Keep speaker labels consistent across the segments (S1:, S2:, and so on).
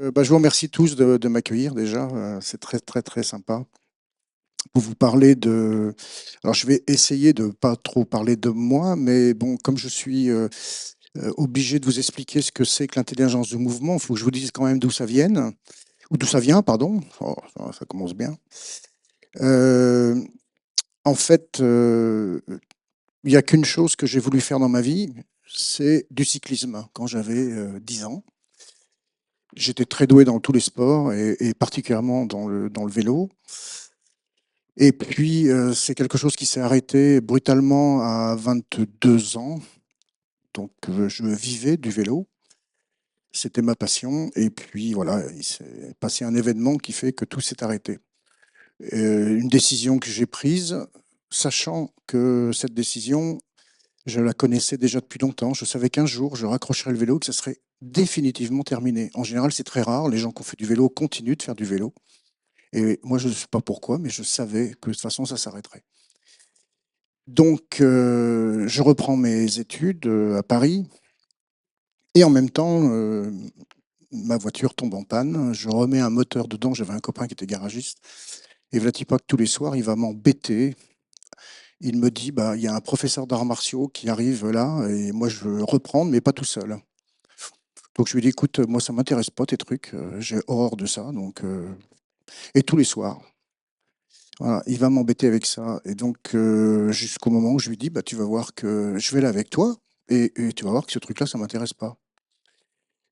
S1: Je vous remercie tous de m'accueillir déjà, c'est très, très, très sympa. Pour vous parler de alors je vais essayer de pas trop parler de moi, mais bon, comme je suis, obligé de vous expliquer ce que c'est que l'intelligence du mouvement, il faut que je vous dise quand même d'où ça vienne ou d'où ça vient, pardon. Oh, ça commence bien. Heu, En fait, il y a qu'une chose que j'ai voulu faire dans ma vie, c'est du cyclisme. Quand j'avais, 10 ans, j'étais très doué dans tous les sports et particulièrement dans le vélo. Et puis, c'est quelque chose qui s'est arrêté brutalement à 22 ans. Donc, je vivais du vélo, c'était ma passion et puis voilà, il s'est passé un événement qui fait que tout s'est arrêté. Une décision que j'ai prise, sachant que cette décision, je la connaissais déjà depuis longtemps. Je savais qu'un jour, je raccrocherais le vélo, que ça serait définitivement terminé. En général, c'est très rare, les gens qui ont fait du vélo continuent de faire du vélo et moi, je ne sais pas pourquoi, mais je savais que de toute façon, ça s'arrêterait. Donc, je reprends mes études à Paris et en même temps, ma voiture tombe en panne. Je remets un moteur dedans. J'avais un copain qui était garagiste. Et voilà pas que tous les soirs, il va m'embêter. Il me dit, bah, il y a un professeur d'arts martiaux qui arrive là et moi, je veux reprendre, mais pas tout seul. Donc, je lui dis, écoute, moi, ça m'intéresse pas tes trucs. J'ai horreur de ça. Donc, et tous les soirs. Voilà, il va m'embêter avec ça. Et donc, jusqu'au moment où je lui dis, bah, tu vas voir que je vais là avec toi et tu vas voir que ce truc-là, ça m'intéresse pas.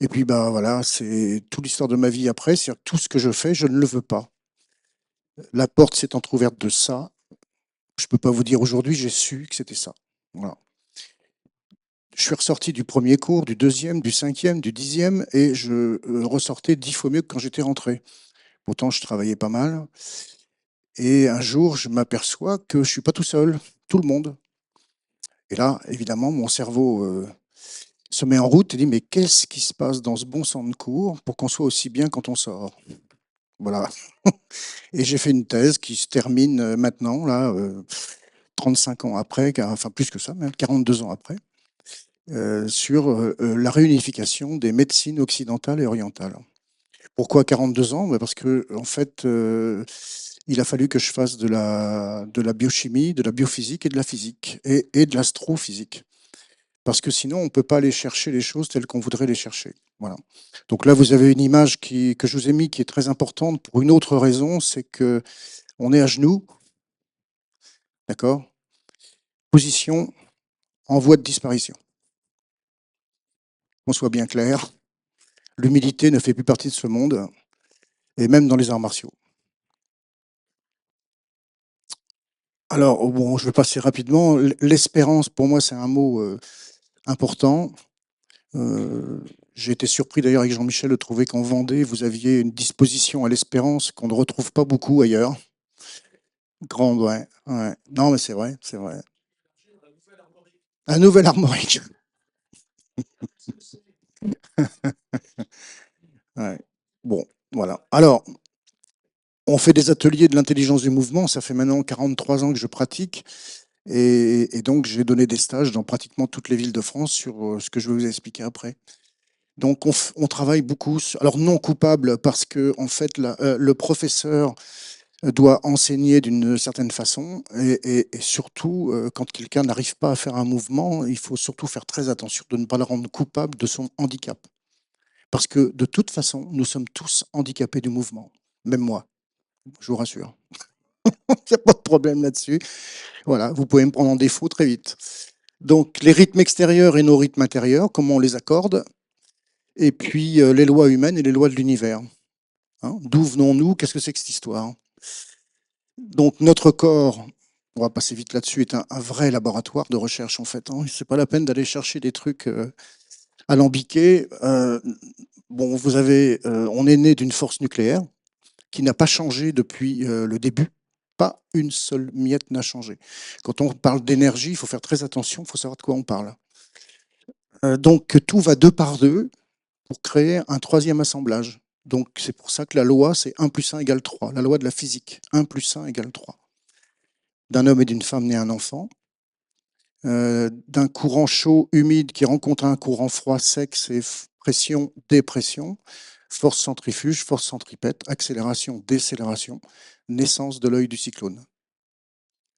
S1: Et puis, bah, voilà, c'est toute l'histoire de ma vie après. C'est-à-dire que tout ce que je fais, je ne le veux pas. La porte s'est entrouverte de ça. Je peux pas vous dire aujourd'hui, j'ai su que c'était ça. Voilà. Je suis ressorti du premier cours, du deuxième, du cinquième, du dixième, et je ressortais 10 fois mieux que quand j'étais rentré. Pourtant, je travaillais pas mal. Et un jour, je m'aperçois que je suis pas tout seul, tout le monde. Et là, évidemment, mon cerveau se met en route et dit, mais qu'est-ce qui se passe dans ce bon sang de cours pour qu'on soit aussi bien quand on sort? Voilà. Et j'ai fait une thèse qui se termine maintenant, là, 35 ans après, enfin plus que ça, même 42 ans après, sur la réunification des médecines occidentales et orientales. Pourquoi 42 ans? Parce que, en fait, il a fallu que je fasse de la biochimie, de la biophysique et de la physique, et de l'astrophysique. Parce que sinon, on ne peut pas aller chercher les choses telles qu'on voudrait les chercher. Voilà. Donc là, vous avez une image que je vous ai mise qui est très importante pour une autre raison, c'est que on est à genoux, d'accord? Position en voie de disparition. Qu'on soit bien clair, l'humilité ne fait plus partie de ce monde, et même dans les arts martiaux. Alors, oh, bon, je vais passer rapidement. L'espérance, pour moi, c'est un mot important. J'ai été surpris d'ailleurs avec Jean-Michel de trouver qu'en Vendée, vous aviez une disposition à l'espérance qu'on ne retrouve pas beaucoup ailleurs. Grande, ouais, ouais. Non, mais c'est vrai, c'est vrai. Un nouvel armorique. Ouais. Bon, voilà. Alors, on fait des ateliers de l'intelligence du mouvement. Ça fait maintenant 43 ans que je pratique. Et donc, j'ai donné des stages dans pratiquement toutes les villes de France sur ce que je vais vous expliquer après. Donc, on travaille beaucoup. Alors, non coupable, parce que, en fait, le professeur doit enseigner d'une certaine façon. Et surtout, quand quelqu'un n'arrive pas à faire un mouvement, il faut surtout faire très attention de ne pas le rendre coupable de son handicap. Parce que de toute façon, nous sommes tous handicapés du mouvement, même moi, je vous rassure. Il n'y a pas de problème là-dessus. Voilà, vous pouvez me prendre en défaut très vite. Donc les rythmes extérieurs et nos rythmes intérieurs, comment on les accorde, et puis les lois humaines et les lois de l'univers. Hein. D'où venons-nous? Qu'est-ce que c'est que cette histoire? Donc notre corps, on va passer vite là-dessus, est un vrai laboratoire de recherche en fait. Hein. C'est pas la peine d'aller chercher des trucs alambiqués. Bon, on est né d'une force nucléaire qui n'a pas changé depuis le début. Pas une seule miette n'a changé. Quand on parle d'énergie, il faut faire très attention, il faut savoir de quoi on parle. Donc tout va deux par deux pour créer un troisième assemblage. Donc c'est pour ça que la loi, c'est 1 plus 1 égale 3. La loi de la physique, 1 plus 1 égale 3. D'un homme et d'une femme naît un enfant. D'un courant chaud, humide, qui rencontre un courant froid, sec, c'est pression, dépression. Force centrifuge, force centripète, accélération, décélération, naissance de l'œil du cyclone.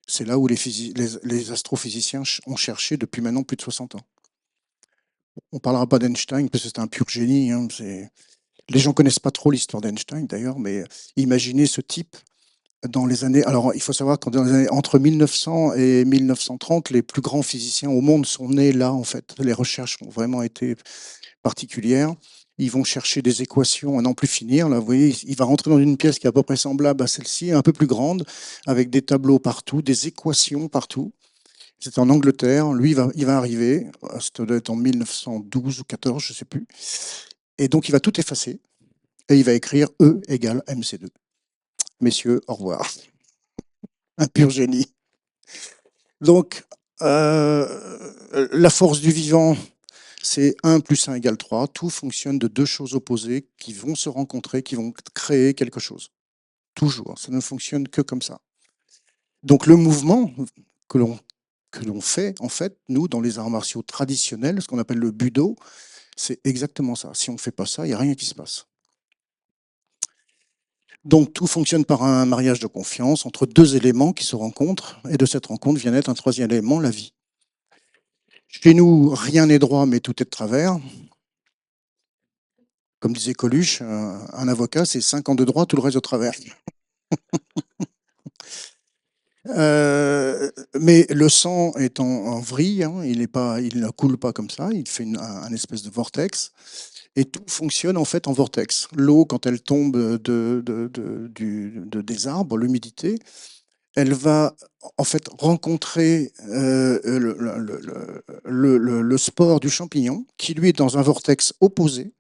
S1: C'est là où les astrophysiciens ont cherché depuis maintenant plus de 60 ans. On ne parlera pas d'Einstein parce que c'est un pur génie. Hein, les gens ne connaissent pas trop l'histoire d'Einstein d'ailleurs, mais imaginez ce type dans les années. Alors, il faut savoir qu'entre 1900 et 1930, les plus grands physiciens au monde sont nés là, en fait. Les recherches ont vraiment été particulières. Ils vont chercher des équations à n'en plus finir. Là, vous voyez, il va rentrer dans une pièce qui est à peu près semblable à celle-ci, un peu plus grande, avec des tableaux partout, des équations partout. C'est en Angleterre. Lui, il va arriver. Ça doit être en 1912 ou 14, je ne sais plus. Et donc, il va tout effacer. Et il va écrire E égale MC2. Messieurs, au revoir. Un pur génie. Donc, la force du vivant, c'est 1 plus 1 égale 3. Tout fonctionne de deux choses opposées qui vont se rencontrer, qui vont créer quelque chose. Toujours. Ça ne fonctionne que comme ça. Donc, le mouvement que l'on fait, en fait, nous, dans les arts martiaux traditionnels, ce qu'on appelle le budo, c'est exactement ça. Si on ne fait pas ça, il n'y a rien qui se passe. Donc, tout fonctionne par un mariage de confiance entre deux éléments qui se rencontrent, et de cette rencontre vient naître un troisième élément, la vie. Chez nous, rien n'est droit, mais tout est de travers. Comme disait Coluche, un avocat, c'est 5 ans de droit, tout le reste de travers. Mais le sang est en vrille, hein, il ne coule pas comme ça, il fait un espèce de vortex, et tout fonctionne en fait en vortex. L'eau, quand elle tombe des arbres, l'humidité, elle va en fait rencontrer le spore du champignon, qui lui est dans un vortex opposé.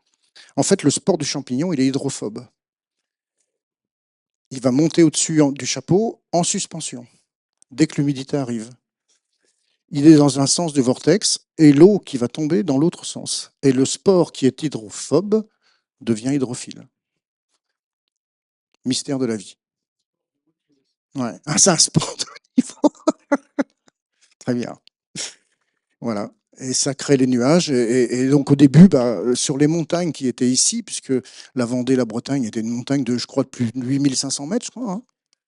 S1: En fait, le spore du champignon, il est hydrophobe. Il va monter au-dessus du chapeau en suspension, dès que l'humidité arrive. Il est dans un sens du vortex et l'eau qui va tomber dans l'autre sens. Et le spore qui est hydrophobe devient hydrophile. Mystère de la vie. Ouais. Ah, c'est un sport de niveau. Très bien. Voilà. Et ça crée les nuages. Et donc au début, sur les montagnes qui étaient ici, puisque la Vendée, la Bretagne était une montagne de, je crois, de plus de 8500 mètres, je crois, hein,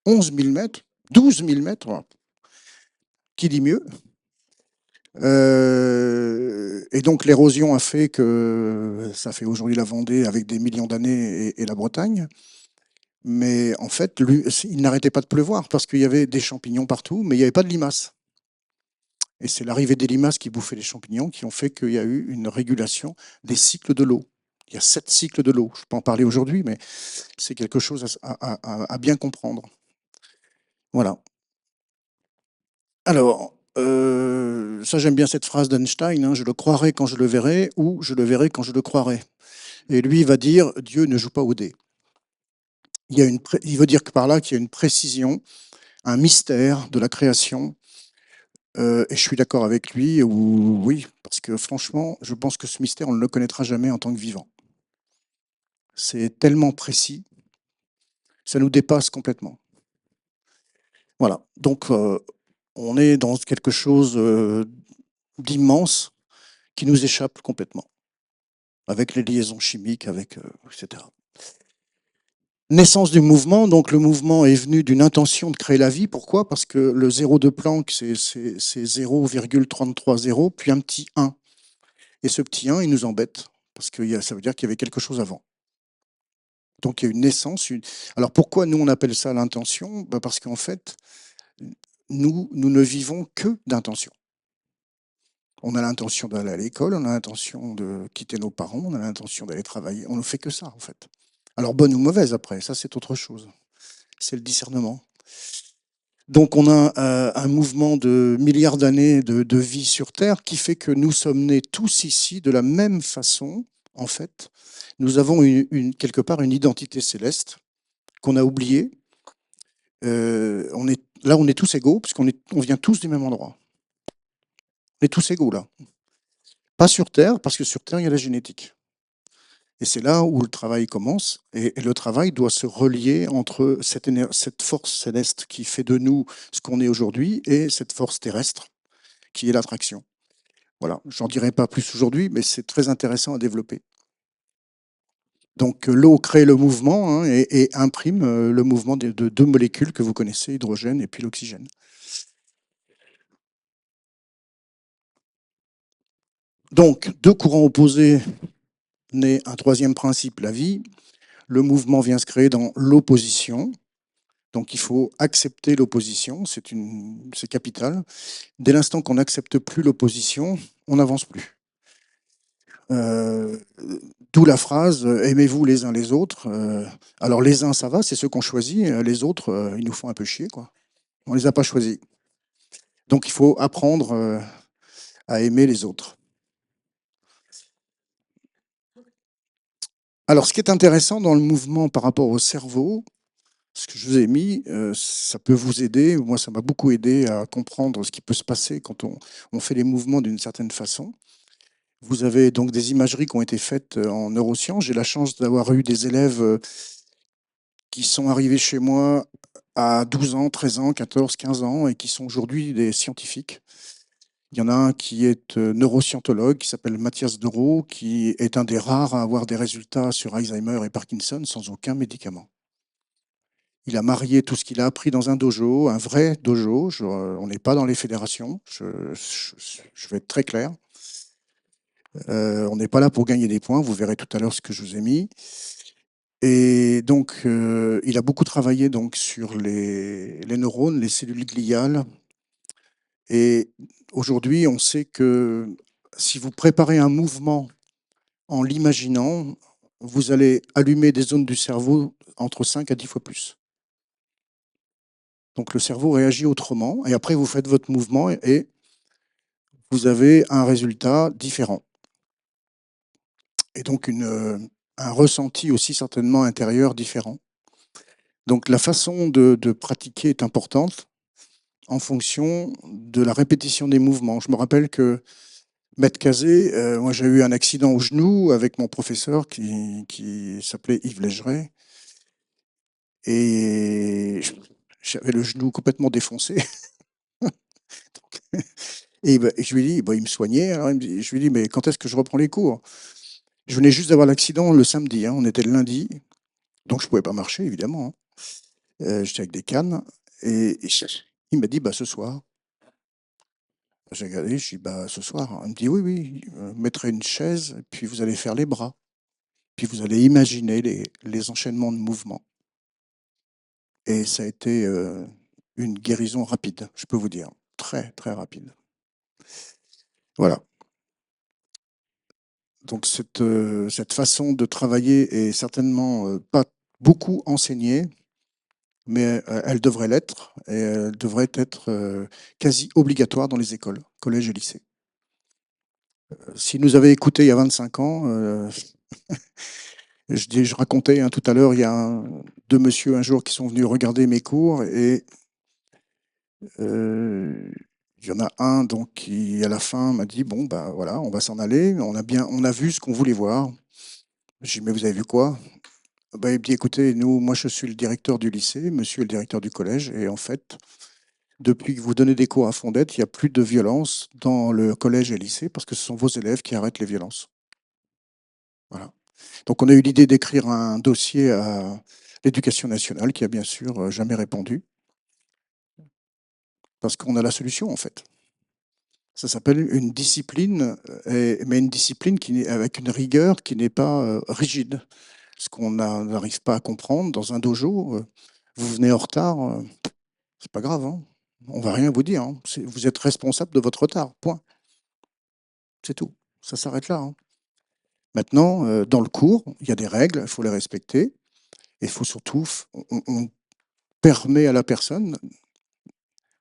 S1: 11 000 mètres, 12 000 mètres, qui dit mieux. Et donc l'érosion a fait que ça fait aujourd'hui la Vendée avec des millions d'années et la Bretagne. Mais en fait, il n'arrêtait pas de pleuvoir parce qu'il y avait des champignons partout, mais il n'y avait pas de limaces. Et c'est l'arrivée des limaces qui bouffaient les champignons qui ont fait qu'il y a eu une régulation des cycles de l'eau. Il y a 7 cycles de l'eau. Je ne peux pas en parler aujourd'hui, mais c'est quelque chose à bien comprendre. Voilà. Alors, ça j'aime bien cette phrase d'Einstein, hein, je le croirai quand je le verrai ou je le verrai quand je le croirai. Et lui, il va dire Dieu ne joue pas au dé. Il veut dire que par là qu'il y a une précision, un mystère de la création. Et je suis d'accord avec lui, oui, parce que franchement, je pense que ce mystère, on ne le connaîtra jamais en tant que vivant. C'est tellement précis, ça nous dépasse complètement. Voilà, donc on est dans quelque chose d'immense qui nous échappe complètement, avec les liaisons chimiques, etc. Naissance du mouvement, donc le mouvement est venu d'une intention de créer la vie. Pourquoi? Parce que le zéro de Planck, c'est 0,330, puis un petit 1. Et ce petit 1, il nous embête, parce que ça veut dire qu'il y avait quelque chose avant. Donc il y a une naissance. Alors pourquoi nous on appelle ça l'intention? Parce qu'en fait, nous ne vivons que d'intention. On a l'intention d'aller à l'école, on a l'intention de quitter nos parents, on a l'intention d'aller travailler. On ne fait que ça, en fait. Alors bonne ou mauvaise après, ça c'est autre chose. C'est le discernement. Donc on a un mouvement de milliards d'années de vie sur Terre qui fait que nous sommes nés tous ici de la même façon, en fait. Nous avons quelque part une identité céleste qu'on a oubliée. Là, on est tous égaux, puisqu'on on vient tous du même endroit. On est tous égaux, là. Pas sur Terre, parce que sur Terre, il y a la génétique. Et c'est là où le travail commence. Et le travail doit se relier entre cette force céleste qui fait de nous ce qu'on est aujourd'hui et cette force terrestre qui est l'attraction. Voilà, j'en dirai pas plus aujourd'hui, mais c'est très intéressant à développer. Donc l'eau crée le mouvement, hein, et imprime le mouvement de deux molécules que vous connaissez, hydrogène et puis l'oxygène. Donc deux courants opposés naît un troisième principe, la vie. Le mouvement vient se créer dans l'opposition. Donc il faut accepter l'opposition, c'est capital. Dès l'instant qu'on n'accepte plus l'opposition, on n'avance plus. Euh, D'où la phrase aimez-vous les uns les autres. Alors les uns ça va, c'est ceux qu'on choisit, les autres ils nous font un peu chier quoi. On les a pas choisis. Donc il faut apprendre à aimer les autres. Alors ce qui est intéressant dans le mouvement par rapport au cerveau, ce que je vous ai mis, ça peut vous aider. Moi, ça m'a beaucoup aidé à comprendre ce qui peut se passer quand on fait les mouvements d'une certaine façon. Vous avez donc des imageries qui ont été faites en neurosciences. J'ai la chance d'avoir eu des élèves qui sont arrivés chez moi à 12 ans, 13 ans, 14, 15 ans et qui sont aujourd'hui des scientifiques. Il y en a un qui est neuroscientologue, qui s'appelle Mathias Doro, qui est un des rares à avoir des résultats sur Alzheimer et Parkinson sans aucun médicament. Il a marié tout ce qu'il a appris dans un dojo, un vrai dojo. On n'est pas dans les fédérations, je vais être très clair. On n'est pas là pour gagner des points, vous verrez tout à l'heure ce que je vous ai mis. Et donc, il a beaucoup travaillé donc, sur les neurones, les cellules gliales. Et aujourd'hui, on sait que si vous préparez un mouvement en l'imaginant, vous allez allumer des zones du cerveau entre 5 à 10 fois plus. Donc le cerveau réagit autrement, et après vous faites votre mouvement et vous avez un résultat différent. Et donc un ressenti aussi certainement intérieur différent. Donc la façon de pratiquer est importante en fonction de la répétition des mouvements. Je me rappelle que Maître Cazé, moi j'ai eu un accident au genou avec mon professeur qui s'appelait Yves Légeret, et j'avais le genou complètement défoncé. Et je lui dis, il me soignait, alors je lui dis, mais quand est-ce que je reprends les cours? Je venais juste d'avoir l'accident le samedi, hein, on était le lundi, donc je ne pouvais pas marcher, évidemment, hein. J'étais avec des cannes, et il m'a dit, bah, ce soir. J'ai regardé, je dis, bah, ce soir. Il me dit, oui, oui, vous mettrez une chaise, puis vous allez faire les bras, puis vous allez imaginer les enchaînements de mouvements. Et ça a été une guérison rapide, je peux vous dire, très, très rapide. Voilà. Donc cette façon de travailler est certainement pas beaucoup enseignée, mais elle devrait l'être, et elle devrait être quasi obligatoire dans les écoles, collèges et lycées. Si nous avez écouté il y a 25 ans, je racontais hein, tout à l'heure, il y a deux messieurs un jour qui sont venus regarder mes cours, et il y en a un donc qui à la fin m'a dit bon bah voilà, on va s'en aller, on a vu ce qu'on voulait voir. J'ai dit mais vous avez vu quoi? Bah, il me dit écoutez, moi je suis le directeur du lycée, monsieur est le directeur du collège, et en fait depuis que vous donnez des cours à Fondette, il n'y a plus de violence dans le collège et le lycée parce que ce sont vos élèves qui arrêtent les violences. Voilà. Donc on a eu l'idée d'écrire un dossier à l'éducation nationale qui a bien sûr jamais répondu parce qu'on a la solution en fait. Ça s'appelle une discipline, mais une discipline avec une rigueur qui n'est pas rigide. Ce qu'on n'arrive pas à comprendre dans un dojo, vous venez en retard, c'est pas grave, hein. On va rien vous dire, hein. Vous êtes responsable de votre retard, point. C'est tout. Ça s'arrête là, hein. Maintenant, dans le cours, il y a des règles, il faut les respecter. Et il faut surtout, on permet à la personne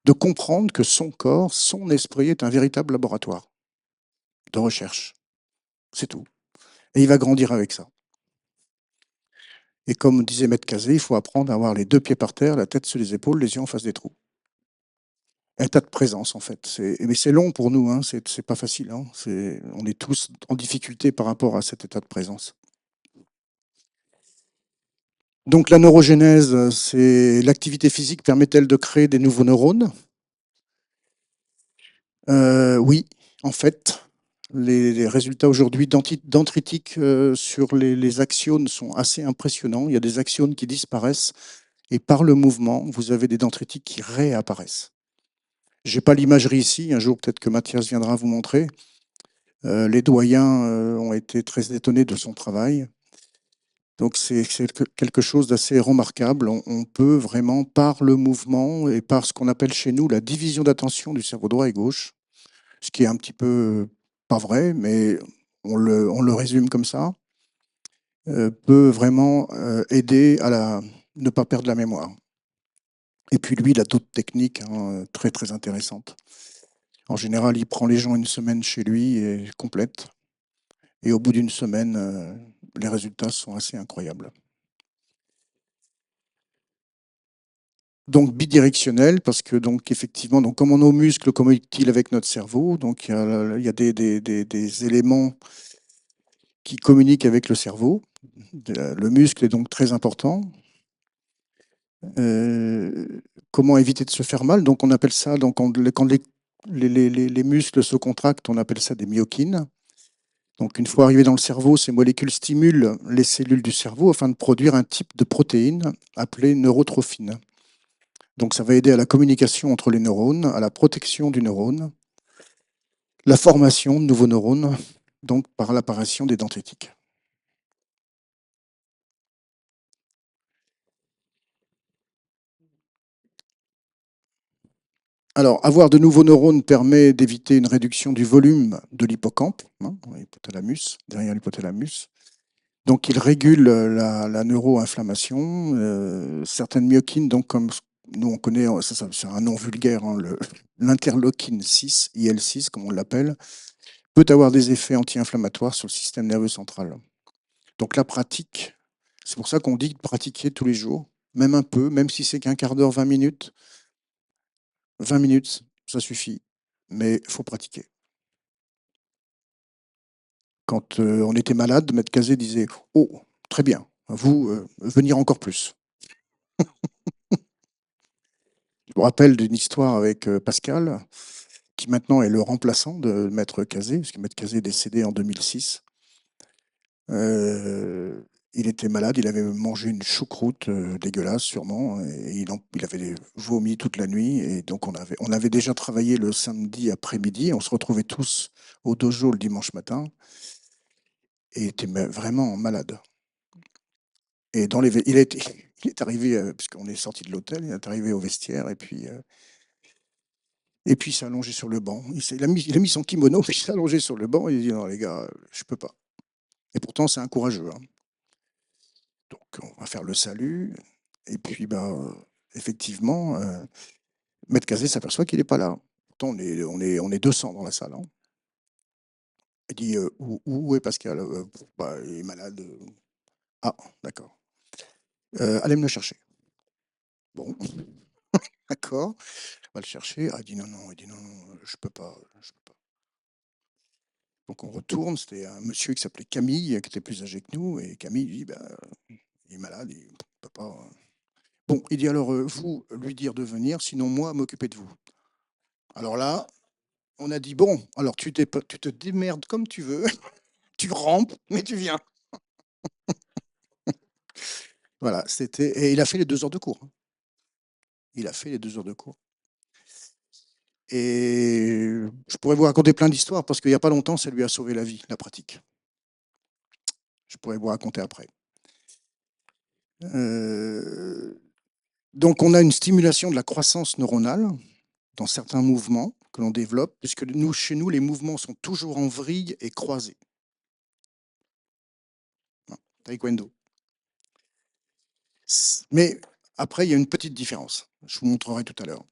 S1: de comprendre que son corps, son esprit est un véritable laboratoire de recherche. C'est tout. Et il va grandir avec ça. Et comme disait Maître Cazé, il faut apprendre à avoir les deux pieds par terre, la tête sur les épaules, les yeux en face des trous. Un tas de présence, en fait. Mais c'est long pour nous, hein. C'est pas facile, hein. On est tous en difficulté par rapport à cet état de présence. Donc la neurogénèse, c'est l'activité physique permet-elle de créer des nouveaux neurones? Oui, en fait. Les résultats aujourd'hui dendritiques sur les axones sont assez impressionnants. Il y a des axones qui disparaissent et par le mouvement, vous avez des dendritiques qui réapparaissent. Je n'ai pas l'imagerie ici. Un jour, peut-être que Mathias viendra vous montrer. Les doyens ont été très étonnés de son travail. Donc, c'est quelque chose d'assez remarquable. On peut vraiment, par le mouvement et par ce qu'on appelle chez nous la division d'attention du cerveau droit et gauche, ce qui est un petit peu pas vrai, mais on le résume comme ça, peut vraiment aider à ne pas perdre la mémoire. Et puis lui, il a d'autres techniques hein, très très intéressantes. En général, il prend les gens une semaine chez lui et complète. Et au bout d'une semaine, les résultats sont assez incroyables. Donc bidirectionnel, parce que donc effectivement, donc comment nos muscles communiquent-ils avec notre cerveau? Donc il y a des éléments qui communiquent avec le cerveau. Le muscle est donc très important. Comment éviter de se faire mal? Donc on appelle ça, donc quand les muscles se contractent, on appelle ça des myokines. Donc une fois arrivés dans le cerveau, ces molécules stimulent les cellules du cerveau afin de produire un type de protéine appelée neurotrophine. Donc ça va aider à la communication entre les neurones, à la protection du neurone, la formation de nouveaux neurones, donc par l'apparition des dendritiques. Alors, avoir de nouveaux neurones permet d'éviter une réduction du volume de l'hippocampe, hein, l'hypothalamus, derrière l'hypothalamus. Donc, il régule la neuroinflammation. Certaines myokines, donc comme nous on connaît, c'est un nom vulgaire, hein, l'interleukine 6, IL6 comme on l'appelle, peut avoir des effets anti-inflammatoires sur le système nerveux central. Donc la pratique, c'est pour ça qu'on dit de pratiquer tous les jours, même un peu, même si c'est qu'un quart d'heure, 20 minutes, ça suffit. Mais il faut pratiquer. Quand on était malade, Maître Cazé disait oh, très bien, vous, venir encore plus. Je me rappelle d'une histoire avec Pascal, qui maintenant est le remplaçant de Maître Cazé, parce que Maître Cazé est décédé en 2006. Euh, il était malade, il avait mangé une choucroute dégueulasse sûrement, et il avait vomi toute la nuit, et donc on avait déjà travaillé le samedi après-midi, on se retrouvait tous au dojo le dimanche matin, et il était vraiment malade. Et il est arrivé, puisqu'on est sorti de l'hôtel, il est arrivé au vestiaire, et puis il s'est allongé sur le banc. Il a mis son kimono, puis il s'est allongé sur le banc, et il dit non les gars, je peux pas. Et pourtant c'est un courageux, hein. Donc on va faire le salut. Et puis ben, effectivement, Maître Cazé s'aperçoit qu'il n'est pas là. Pourtant on est 200 dans la salle, hein. Il dit où est Pascal? Bah, il est malade. Ah, d'accord. Allez me le chercher. Bon, d'accord. On va le chercher. Ah, il dit non, non, il dit non, non, je peux pas, je peux pas. Donc on retourne, c'était un monsieur qui s'appelait Camille, qui était plus âgé que nous, et Camille dit bah, il est malade, il ne peut pas. Bon, il dit alors vous lui dire de venir, sinon moi m'occuper de vous. Alors là, on a dit bon, alors tu te démerdes comme tu veux, tu rampes, mais tu viens. Voilà, et il a fait les 2 heures de cours, hein. Il a fait les 2 heures de cours. Et je pourrais vous raconter plein d'histoires parce qu'il n'y a pas longtemps, ça lui a sauvé la vie, la pratique. Je pourrais vous raconter après. Euh, donc, on a une stimulation de la croissance neuronale dans certains mouvements que l'on développe, puisque chez nous, les mouvements sont toujours en vrille et croisés. Taekwondo. Mais après, il y a une petite différence. Je vous montrerai tout à l'heure.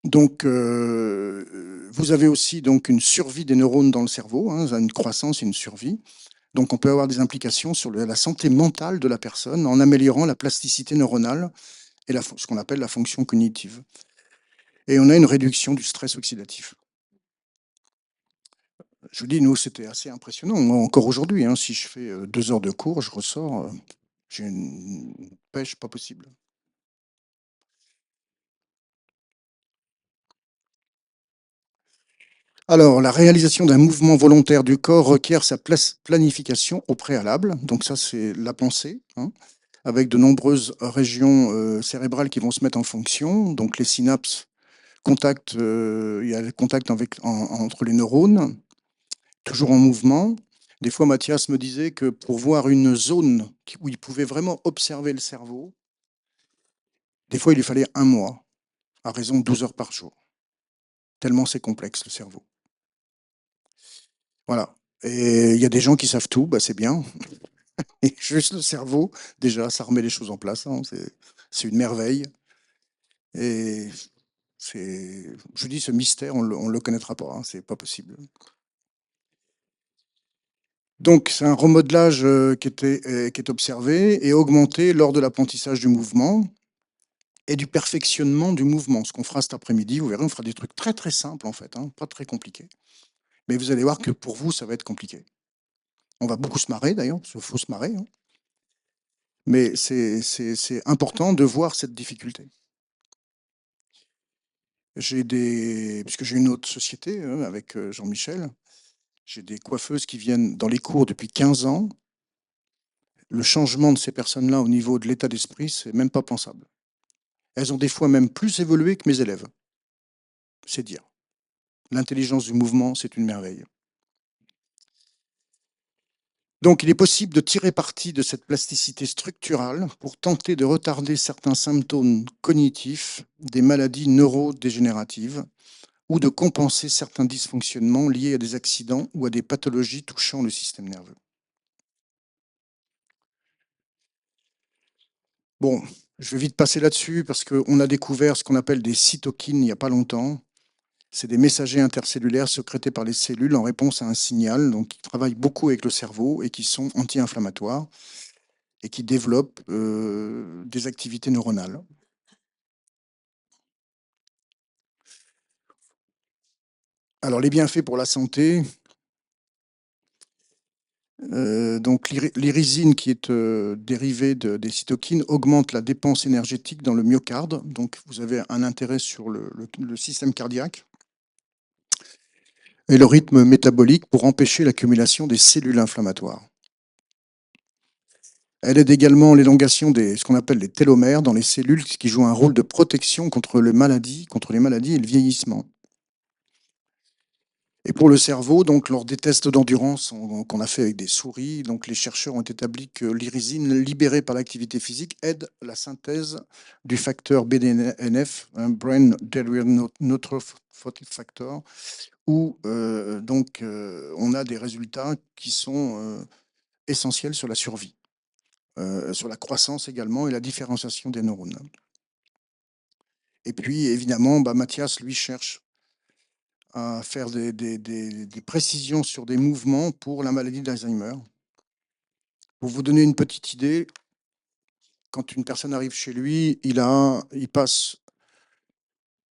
S1: Donc, vous avez aussi donc une survie des neurones dans le cerveau, hein, une croissance et une survie. Donc, on peut avoir des implications sur la santé mentale de la personne en améliorant la plasticité neuronale et ce qu'on appelle la fonction cognitive. Et on a une réduction du stress oxydatif. Je vous dis, nous, c'était assez impressionnant. Moi, encore aujourd'hui, hein, si je fais 2 heures de cours, je ressors, j'ai une pêche pas possible. Alors, la réalisation d'un mouvement volontaire du corps requiert sa planification au préalable. Donc ça, c'est la pensée, hein, avec de nombreuses régions cérébrales qui vont se mettre en fonction. Donc les synapses, il y a le contact entre les neurones, toujours en mouvement. Des fois, Mathias me disait que pour voir une zone où il pouvait vraiment observer le cerveau, des fois, il lui fallait un mois, à raison de 12 heures par jour. Tellement c'est complexe, le cerveau. Voilà. Et il y a des gens qui savent tout, bah c'est bien. Et juste le cerveau, déjà, ça remet les choses en place, hein. C'est une merveille. Et je dis, ce mystère, on ne le connaîtra pas, hein, c'est pas possible. Donc, c'est un remodelage qui est observé et augmenté lors de l'apprentissage du mouvement et du perfectionnement du mouvement. Ce qu'on fera cet après-midi, vous verrez, on fera des trucs très très simples en fait, hein, pas très compliqués. Mais vous allez voir que pour vous, ça va être compliqué. On va beaucoup se marrer d'ailleurs, parce qu'il faut se marrer, hein. Mais c'est important de voir cette difficulté. Puisque j'ai une autre société avec Jean-Michel, j'ai des coiffeuses qui viennent dans les cours depuis 15 ans. Le changement de ces personnes-là au niveau de l'état d'esprit, c'est même pas pensable. Elles ont des fois même plus évolué que mes élèves. C'est dire. L'intelligence du mouvement, c'est une merveille. Donc, il est possible de tirer parti de cette plasticité structurale pour tenter de retarder certains symptômes cognitifs des maladies neurodégénératives ou de compenser certains dysfonctionnements liés à des accidents ou à des pathologies touchant le système nerveux. Bon, je vais vite passer là-dessus parce qu'on a découvert ce qu'on appelle des cytokines il n'y a pas longtemps. C'est des messagers intercellulaires sécrétés par les cellules en réponse à un signal, donc qui travaillent beaucoup avec le cerveau et qui sont anti-inflammatoires et qui développent des activités neuronales. Alors, les bienfaits pour la santé, donc l'irisine qui est dérivée des cytokines augmente la dépense énergétique dans le myocarde, donc vous avez un intérêt sur le système cardiaque et le rythme métabolique pour empêcher l'accumulation des cellules inflammatoires. Elle aide également l'élongation ce qu'on appelle les télomères dans les cellules qui jouent un rôle de protection contre les maladies et le vieillissement. Et pour le cerveau, donc, lors des tests d'endurance qu'on a fait avec des souris, donc, les chercheurs ont établi que l'irisine libérée par l'activité physique aide la synthèse du facteur BDNF, un Brain Derived Factor, où on a des résultats qui sont essentiels sur la survie, sur la croissance également et la différenciation des neurones. Et puis, évidemment, Mathias, lui, cherche à faire des précisions sur des mouvements pour la maladie d'Alzheimer. Pour vous donner une petite idée, quand une personne arrive chez lui, il passe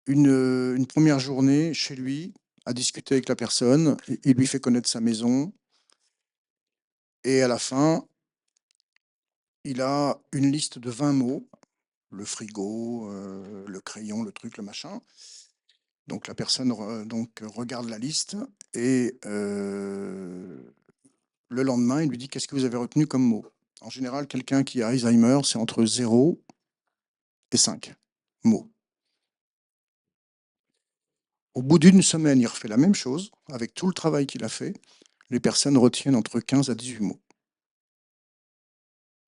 S1: une première journée chez lui à discuter avec la personne, il lui fait connaître sa maison, et à la fin, il a une liste de 20 mots, le frigo, le crayon, le truc, le machin. Donc la personne regarde la liste et le lendemain, il lui dit: «Qu'est-ce que vous avez retenu comme mot?» En général, quelqu'un qui a Alzheimer, c'est entre 0 et 5 mots. Au bout d'une semaine, il refait la même chose, avec tout le travail qu'il a fait. Les personnes retiennent entre 15 à 18 mots.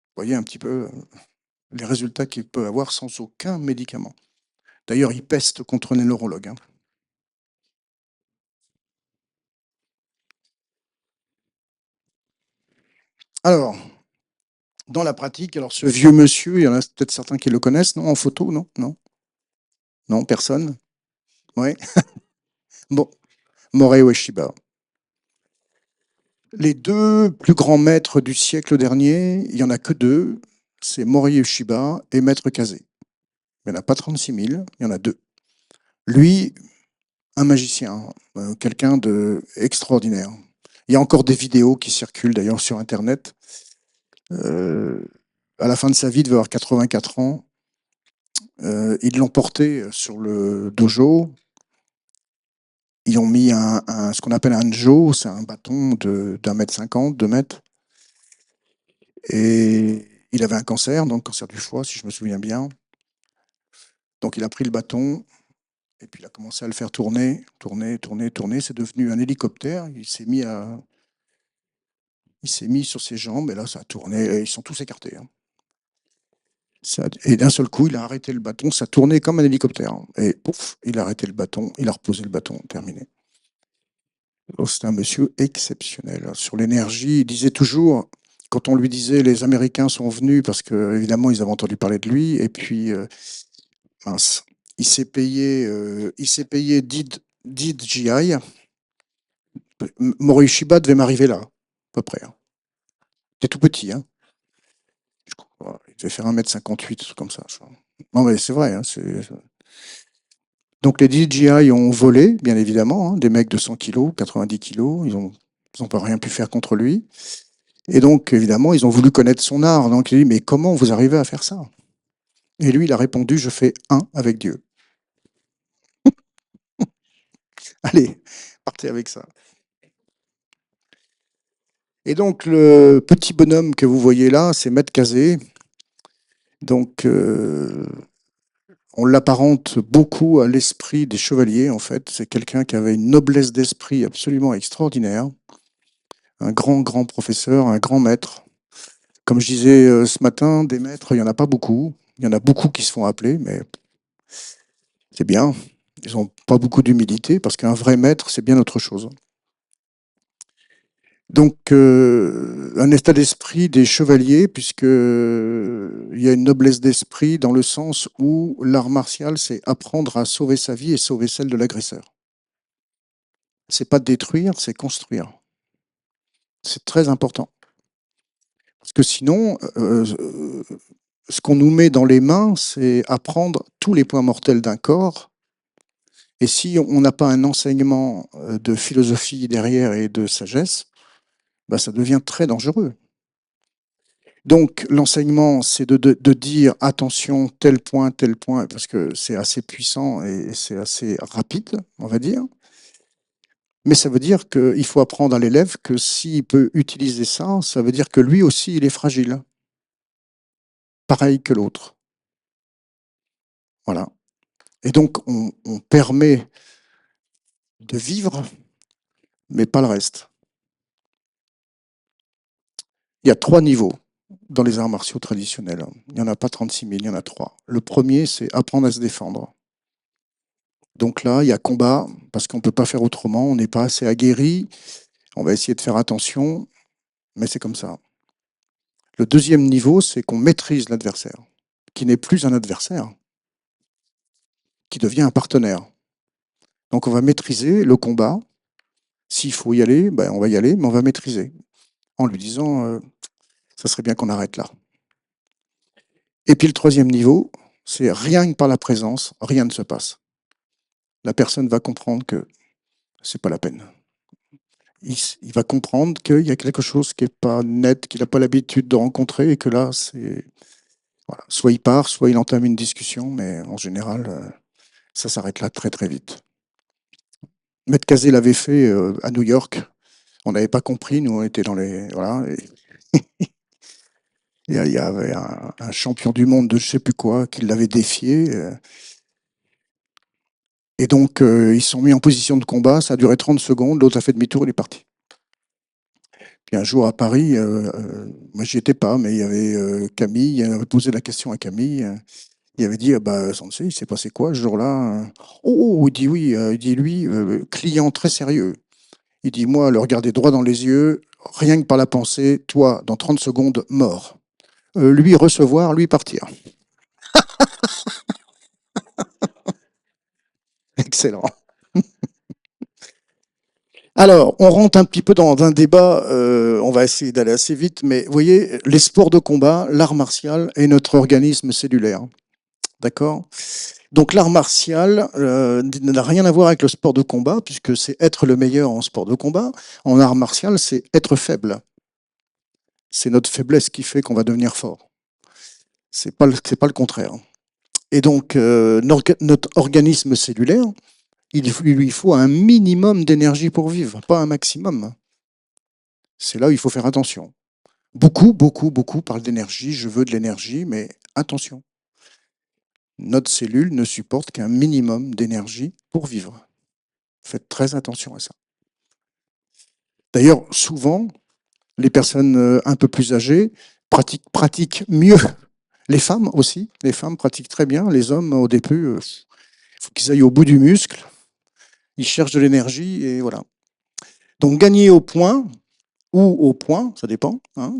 S1: Vous voyez un petit peu les résultats qu'il peut avoir sans aucun médicament. D'ailleurs, il peste contre les neurologues, hein. Alors, dans la pratique, alors ce vieux monsieur, il y en a peut-être certains qui le connaissent, non? En photo, non? Non? Non, personne? Oui. Bon, Morei Ueshiba. Les deux plus grands maîtres du siècle dernier, il n'y en a que deux, c'est Morei Ueshiba et Maître Kazé. Il n'y en a pas 36 000, il y en a deux. Lui, un magicien, quelqu'un d'extraordinaire. Il y a encore des vidéos qui circulent d'ailleurs sur Internet. À la fin de sa vie, il devait avoir 84 ans. Ils l'ont porté sur le dojo Ils ont mis ce qu'on appelle un Jo, c'est un bâton d'un mètre 50, 2 mètres. Et il avait un cancer, donc cancer du foie, si je me souviens bien. Donc il a pris le bâton et puis il a commencé à le faire tourner, tourner, tourner, tourner. C'est devenu un hélicoptère. Il s'est mis sur ses jambes et là ça a tourné. Et ils sont tous écartés, hein. Et d'un seul coup, il a arrêté le bâton. Ça tournait comme un hélicoptère, hein. Et pouf, il a arrêté le bâton. Il a reposé le bâton. Terminé. C'est un monsieur exceptionnel. Sur l'énergie, il disait toujours, quand on lui disait les Américains sont venus, parce que évidemment ils avaient entendu parler de lui, et puis mince, il s'est payé 10 GI. Morishima devait m'arriver là, à peu près, hein. C'est tout petit, hein. Je crois, il devait faire 1,58 m, comme ça. Non mais c'est vrai, hein, donc les DJI ont volé, bien évidemment, hein, des mecs de 100 kilos, 90 kilos, ils ont pas rien pu faire contre lui. Et donc, évidemment, ils ont voulu connaître son art. Donc, il a dit, mais comment vous arrivez à faire ça? Et lui, il a répondu, je fais un avec Dieu. Allez, partez avec ça. Et donc, le petit bonhomme que vous voyez là, c'est Maître Kazé. Donc, on l'apparente beaucoup à l'esprit des chevaliers, en fait. C'est quelqu'un qui avait une noblesse d'esprit absolument extraordinaire. Un grand, grand professeur, un grand maître. Comme je disais ce matin, des maîtres, il n'y en a pas beaucoup. Il y en a beaucoup qui se font appeler, mais c'est bien. Ils n'ont pas beaucoup d'humilité, parce qu'un vrai maître, c'est bien autre chose. Donc, un état d'esprit des chevaliers, puisque il y a une noblesse d'esprit dans le sens où l'art martial, c'est apprendre à sauver sa vie et sauver celle de l'agresseur. C'est pas détruire, c'est construire. C'est très important. Parce que sinon, ce qu'on nous met dans les mains, c'est apprendre tous les points mortels d'un corps. Et si on n'a pas un enseignement de philosophie derrière et de sagesse, bah, ça devient très dangereux. Donc l'enseignement, c'est de dire attention, tel point, parce que c'est assez puissant et c'est assez rapide, on va dire. Mais ça veut dire qu'il faut apprendre à l'élève que s'il peut utiliser ça, ça veut dire que lui aussi, il est fragile, pareil que l'autre. Voilà. Et donc on permet de vivre, mais pas le reste. Il y a 3 niveaux dans les arts martiaux traditionnels. Il n'y en a pas 36 000, il y en a 3. Le premier, c'est apprendre à se défendre. Donc là, il y a combat, parce qu'on ne peut pas faire autrement, on n'est pas assez aguerri, on va essayer de faire attention, mais c'est comme ça. Le deuxième niveau, c'est qu'on maîtrise l'adversaire, qui n'est plus un adversaire, qui devient un partenaire. Donc on va maîtriser le combat. S'il faut y aller, ben on va y aller, mais on va maîtriser, en lui disant ça serait bien qu'on arrête là. Et puis le troisième niveau, c'est rien que par la présence, rien ne se passe. La personne va comprendre que c'est pas la peine. Il va comprendre qu'il y a quelque chose qui n'est pas net, qu'il n'a pas l'habitude de rencontrer et que là, c'est. Voilà. Soit il part, soit il entame une discussion, mais en général, ça s'arrête là très très vite. Maître Kazé l'avait fait à New York. On n'avait pas compris, nous on était dans les. Voilà. Il y avait un champion du monde de je ne sais plus quoi qui l'avait défié. Et donc, ils se sont mis en position de combat. Ça a duré 30 secondes. L'autre a fait demi-tour, il est parti. Puis un jour à Paris, moi j'y étais pas, mais il y avait Camille, il avait posé la question à Camille. Il avait dit, bah, Sensei, il s'est passé quoi ce jour-là? Oh, il dit oui, il dit lui, client très sérieux. Il dit, moi, le regarder droit dans les yeux, rien que par la pensée, toi, dans 30 secondes, mort. Lui recevoir, lui partir. Excellent. Alors, on rentre un petit peu dans un débat, on va essayer d'aller assez vite, mais vous voyez, les sports de combat, l'art martial et notre organisme cellulaire. D'accord? Donc l'art martial n'a rien à voir avec le sport de combat, puisque c'est être le meilleur en sport de combat. En art martial, c'est être faible. C'est notre faiblesse qui fait qu'on va devenir fort. C'est pas le contraire. Et donc, notre organisme cellulaire, Il lui faut un minimum d'énergie pour vivre, pas un maximum. C'est là où il faut faire attention. Beaucoup, beaucoup, beaucoup parlent d'énergie, je veux de l'énergie, mais attention, notre cellule ne supporte qu'un minimum d'énergie pour vivre. Faites très attention à ça. D'ailleurs, souvent, les personnes un peu plus âgées pratiquent mieux. Les femmes aussi, les femmes pratiquent très bien. Les hommes, au début, il faut qu'ils aillent au bout du muscle, ils cherchent de l'énergie et voilà. Donc gagner au point ou au point, ça dépend. Hein.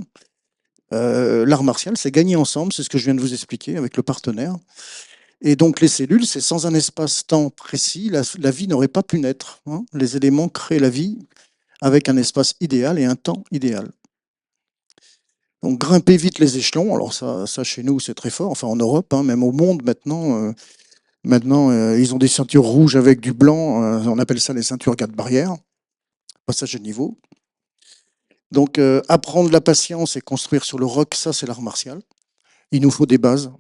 S1: L'art martial, c'est gagner ensemble, c'est ce que je viens de vous expliquer avec le partenaire. Et donc les cellules, c'est sans un espace-temps précis, la vie n'aurait pas pu naître. Hein. Les éléments créent la vie avec un espace idéal et un temps idéal. Donc grimper vite les échelons, alors ça chez nous c'est très fort, enfin en Europe, hein, même au monde maintenant ils ont des ceintures rouges avec du blanc, on appelle ça les ceintures garde barrière, passage de niveau. Donc apprendre la patience et construire sur le roc, ça c'est l'art martial. Il nous faut des bases.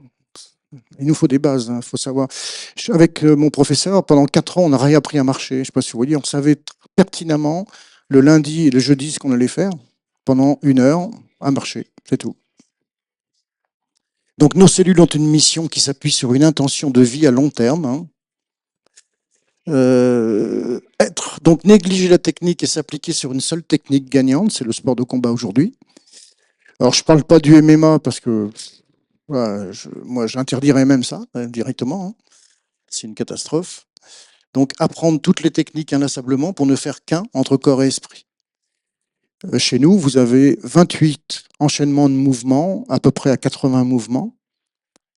S1: Il nous faut des bases, il faut savoir. Avec mon professeur, pendant 4 ans, on a réappris à marcher. Je ne sais pas si vous voyez, on savait pertinemment le lundi et le jeudi ce qu'on allait faire pendant 1 heure à marcher, c'est tout. Donc nos cellules ont une mission qui s'appuie sur une intention de vie à long terme. Hein. Donc négliger la technique et s'appliquer sur une seule technique gagnante, c'est le sport de combat aujourd'hui. Alors je ne parle pas du MMA parce que voilà, moi j'interdirais même ça directement. Hein. C'est une catastrophe. Donc apprendre toutes les techniques inlassablement pour ne faire qu'un entre corps et esprit. Chez nous, vous avez 28 enchaînements de mouvements, à peu près à 80 mouvements,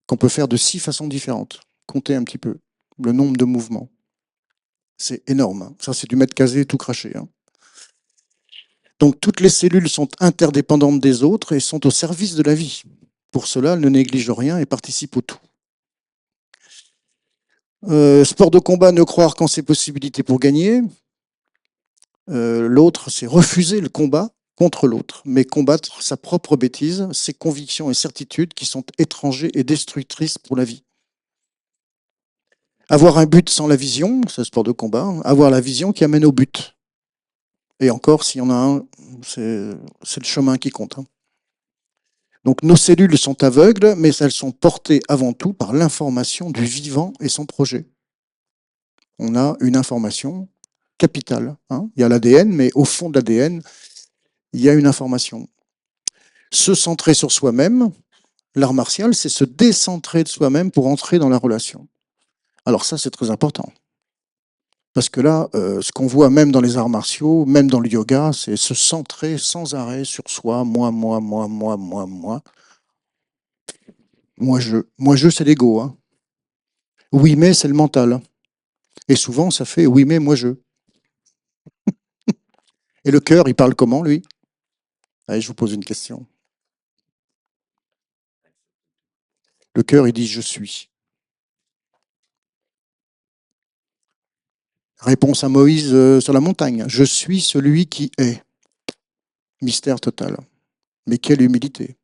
S1: qu'on peut faire de 6 façons différentes. Comptez un petit peu le nombre de mouvements. C'est énorme. Hein. Ça, c'est du mètre casé tout craché. Hein. Donc toutes les cellules sont interdépendantes des autres et sont au service de la vie. Pour cela, elles ne négligent rien et participent au tout. Sport de combat, ne croire qu'en ses possibilités pour gagner. L'autre, c'est refuser le combat contre l'autre, mais combattre sa propre bêtise, ses convictions et certitudes qui sont étrangers et destructrices pour la vie. Avoir un but sans la vision, c'est le sport de combat. Avoir la vision qui amène au but. Et encore, s'il y en a un, c'est le chemin qui compte. Hein. Donc nos cellules sont aveugles, mais elles sont portées avant tout par l'information du vivant et son projet. On a une information capitale. Hein. Il y a l'ADN, mais au fond de l'ADN, il y a une information. Se centrer sur soi-même, l'art martial, c'est se décentrer de soi-même pour entrer dans la relation. Alors ça, c'est très important. Parce que là, ce qu'on voit même dans les arts martiaux, même dans le yoga, c'est se centrer sans arrêt sur soi, moi, moi, moi, moi, moi, moi. Moi, je, c'est l'ego. Hein. Oui, mais c'est le mental. Et souvent, ça fait oui, mais moi, je. Et le cœur, il parle comment, lui? Allez, je vous pose une question. Le cœur, il dit je suis. Réponse à Moïse sur la montagne. Je suis celui qui est. Mystère total. Mais quelle humilité.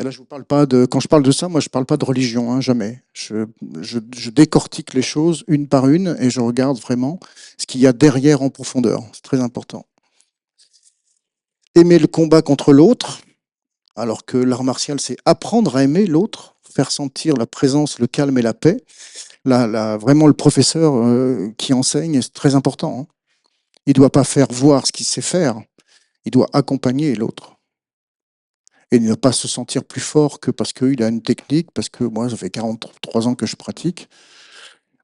S1: Et là, je vous parle pas de. Quand je parle de ça, moi, je parle pas de religion, hein, jamais. Je décortique les choses une par une et je regarde vraiment ce qu'il y a derrière en profondeur. C'est très important. Aimer le combat contre l'autre, alors que l'art martial, c'est apprendre à aimer l'autre, faire sentir la présence, le calme et la paix. Là, vraiment, le professeur qui enseigne, c'est très important. Hein. Il ne doit pas faire voir ce qu'il sait faire, il doit accompagner l'autre. Et ne pas se sentir plus fort que parce qu'il a une technique, parce que moi, ça fait 43 ans que je pratique.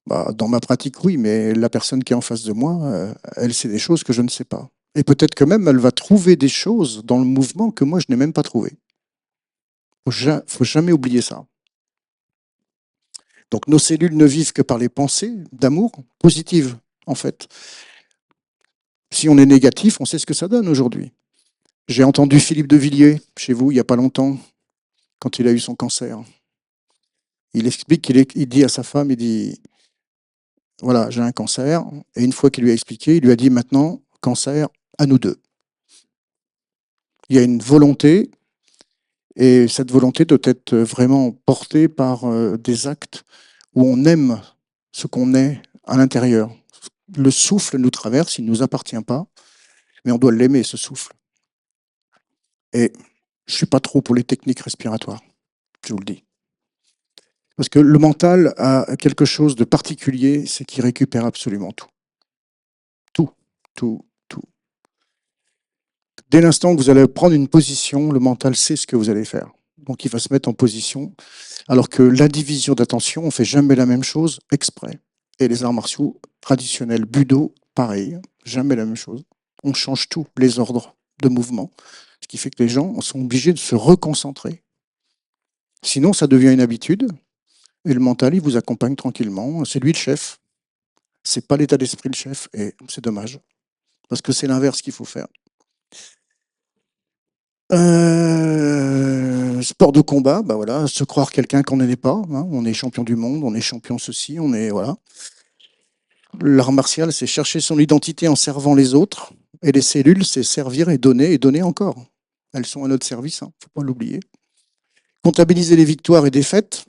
S1: Bah, dans ma pratique, oui, mais la personne qui est en face de moi, elle sait des choses que je ne sais pas. Et peut-être que même elle va trouver des choses dans le mouvement que moi, je n'ai même pas trouvé. Faut jamais oublier ça. Donc nos cellules ne vivent que par les pensées d'amour positives, en fait. Si on est négatif, on sait ce que ça donne aujourd'hui. J'ai entendu Philippe de Villiers, chez vous, il n'y a pas longtemps, quand il a eu son cancer. Il explique il dit à sa femme, il dit, voilà, j'ai un cancer. Et une fois qu'il lui a expliqué, il lui a dit, maintenant, cancer, à nous deux. Il y a une volonté, et cette volonté doit être vraiment portée par des actes où on aime ce qu'on est à l'intérieur. Le souffle nous traverse, il ne nous appartient pas, mais on doit l'aimer, ce souffle. Et je ne suis pas trop pour les techniques respiratoires, je vous le dis. Parce que le mental a quelque chose de particulier, c'est qu'il récupère absolument tout. Tout, tout, tout. Dès l'instant que vous allez prendre une position, le mental sait ce que vous allez faire. Donc il va se mettre en position. Alors que la division d'attention, on ne fait jamais la même chose exprès. Et les arts martiaux traditionnels, budo, pareil, jamais la même chose. On change tout, les ordres de mouvement. Ce qui fait que les gens sont obligés de se reconcentrer. Sinon, ça devient une habitude. Et le mental, il vous accompagne tranquillement. C'est lui le chef. C'est pas l'état d'esprit le chef. Et c'est dommage. Parce que c'est l'inverse qu'il faut faire. Sport de combat, bah voilà, se croire quelqu'un qu'on n'est pas. Hein. On est champion du monde, on est champion ceci, on est voilà. L'art martial, c'est chercher son identité en servant les autres. Et les cellules, c'est servir et donner encore. Elles sont à notre service, hein, faut pas l'oublier. Comptabiliser les victoires et défaites,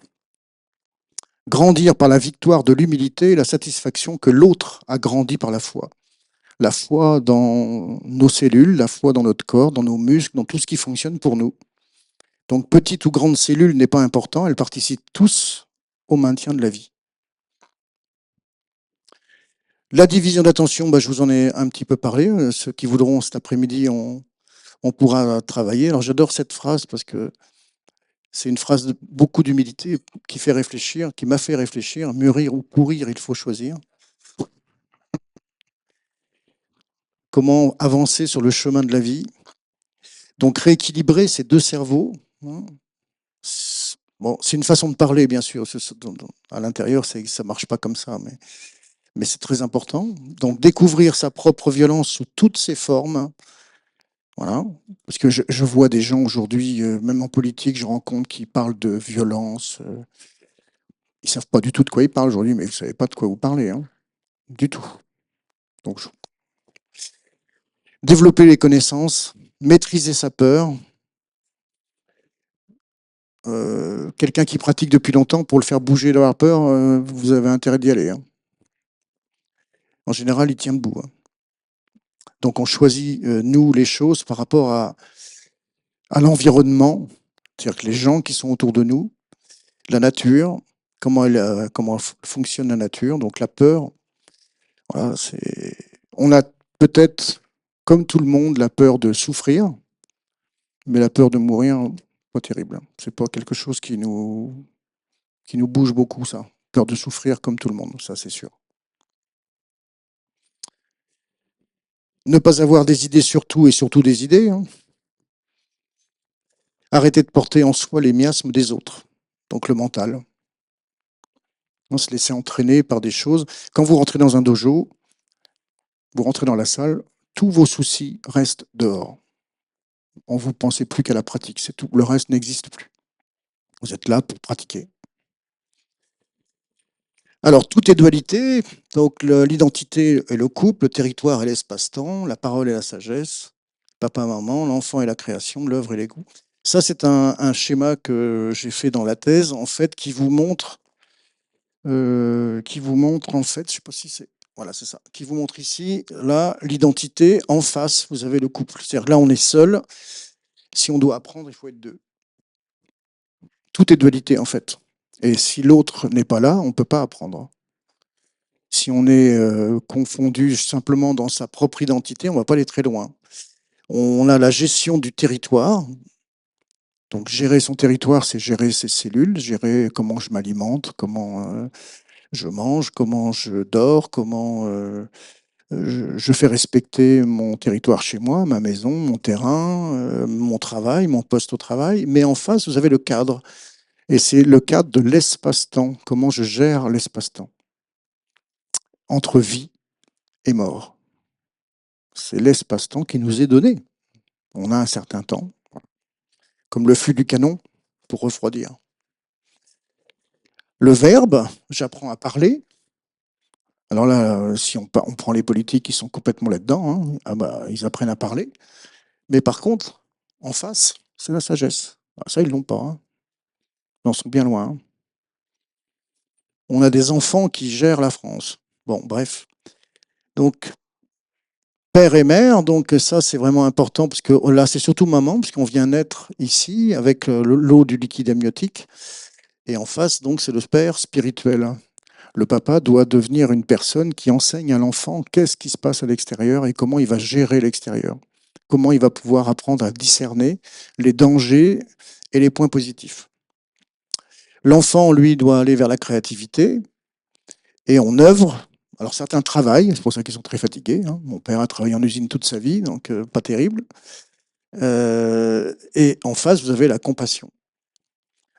S1: grandir par la victoire de l'humilité et la satisfaction que l'autre a grandi par la foi. La foi dans nos cellules, la foi dans notre corps, dans nos muscles, dans tout ce qui fonctionne pour nous. Donc, petite ou grande cellule n'est pas important, elles participent tous au maintien de la vie. La division d'attention, bah, je vous en ai un petit peu parlé. Ceux qui voudront cet après-midi, on pourra travailler. Alors, j'adore cette phrase parce que c'est une phrase de beaucoup d'humilité qui fait réfléchir, qui m'a fait réfléchir. Mûrir ou pourrir, il faut choisir. Comment avancer sur le chemin de la vie. Donc, rééquilibrer ces deux cerveaux. Hein. Bon, c'est une façon de parler, bien sûr. À l'intérieur, ça ne marche pas comme ça, mais c'est très important. Donc, découvrir sa propre violence sous toutes ses formes. Voilà. Parce que je vois des gens aujourd'hui, même en politique, je rencontre qui parlent de violence. Ils ne savent pas du tout de quoi ils parlent aujourd'hui, mais vous ne savez pas de quoi vous parlez. Hein. Du tout. Donc, développer les connaissances, maîtriser sa peur. Quelqu'un qui pratique depuis longtemps, pour le faire bouger de la peur, vous avez intérêt d'y aller. Hein. En général, il tient debout. Hein. Donc, on choisit, nous, les choses par rapport à l'environnement, c'est-à-dire que les gens qui sont autour de nous, la nature, comment fonctionne la nature, donc la peur. Voilà, on a peut-être, comme tout le monde, la peur de souffrir, mais la peur de mourir, pas terrible. C'est pas quelque chose qui nous bouge beaucoup, ça. Peur de souffrir comme tout le monde, ça c'est sûr. Ne pas avoir des idées sur tout et surtout des idées. Hein. Arrêter de porter en soi les miasmes des autres, donc le mental. On se laisser entraîner par des choses. Quand vous rentrez dans un dojo, vous rentrez dans la salle, tous vos soucis restent dehors. On vous pensez plus qu'à la pratique, c'est tout. Le reste n'existe plus. Vous êtes là pour pratiquer. Alors, tout est dualité. Donc, l'identité et le couple, le territoire et l'espace-temps, la parole et la sagesse, papa, maman, l'enfant et la création, l'œuvre et les goûts. Ça, c'est un schéma que j'ai fait dans la thèse, en fait, qui vous montre, en fait, je sais pas si c'est, voilà, c'est ça, qui vous montre ici, là, l'identité, en face, vous avez le couple. C'est-à-dire que là, on est seul. Si on doit apprendre, il faut être deux. Tout est dualité, en fait. Et si l'autre n'est pas là, on ne peut pas apprendre. Si on est confondu simplement dans sa propre identité, on ne va pas aller très loin. On a la gestion du territoire. Donc, gérer son territoire, c'est gérer ses cellules, gérer comment je m'alimente, comment je mange, comment je dors, comment je fais respecter mon territoire chez moi, ma maison, mon terrain, mon travail, mon poste au travail. Mais en face, vous avez le cadre. Et c'est le cadre de l'espace-temps. Comment je gère l'espace-temps entre vie et mort. C'est l'espace-temps qui nous est donné. On a un certain temps, comme le flux du canon, pour refroidir. Le verbe, j'apprends à parler. Alors là, si on prend les politiques qui sont complètement là-dedans, hein, ah bah, ils apprennent à parler. Mais par contre, en face, c'est la sagesse. Ah, ça, ils l'ont pas. Hein. Ils en sont bien loin. Hein. On a des enfants qui gèrent la France. Bon, bref. Donc, père et mère, donc ça c'est vraiment important parce que là c'est surtout maman, puisqu'on vient naître ici avec l'eau du liquide amniotique. Et en face, donc, c'est le père spirituel. Le papa doit devenir une personne qui enseigne à l'enfant qu'est-ce qui se passe à l'extérieur et comment il va gérer l'extérieur. Comment il va pouvoir apprendre à discerner les dangers et les points positifs. L'enfant, lui, doit aller vers la créativité et on œuvre. Alors certains travaillent, c'est pour ça qu'ils sont très fatigués. Hein. Mon père a travaillé en usine toute sa vie, donc pas terrible. Et en face, vous avez la compassion.